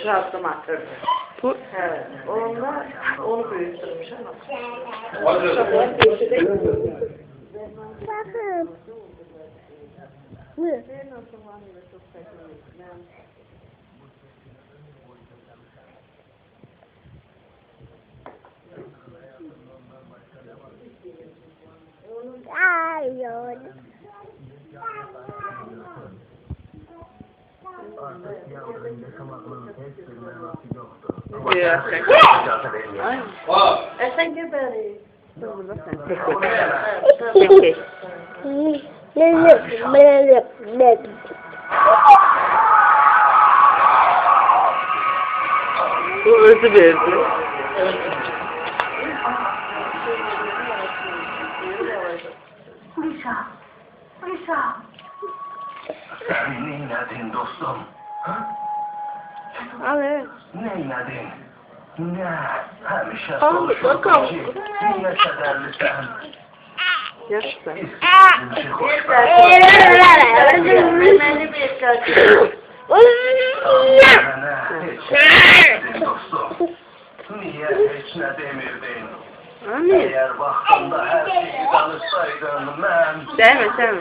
transformatörü. Bu Evet. Onda onu büyüttürmüş ama. Bakın. Bu. Ay yol. biraz Ay. Sen geberi. burada sen. Peki. Bu özü verdi. Lisa. Sen neyledin dostum? Ha? Al evet. Neyledin? Ne? Hemşe Al, bakalım. Niye kederlisin? Yaşlı. İstediğin hoş Beni bir kaçır. Bana hiç demedin dostum. Niye hiç ne demirdin? Anne. Eğer vaxtında her şeyi danışsaydın ben... Deme.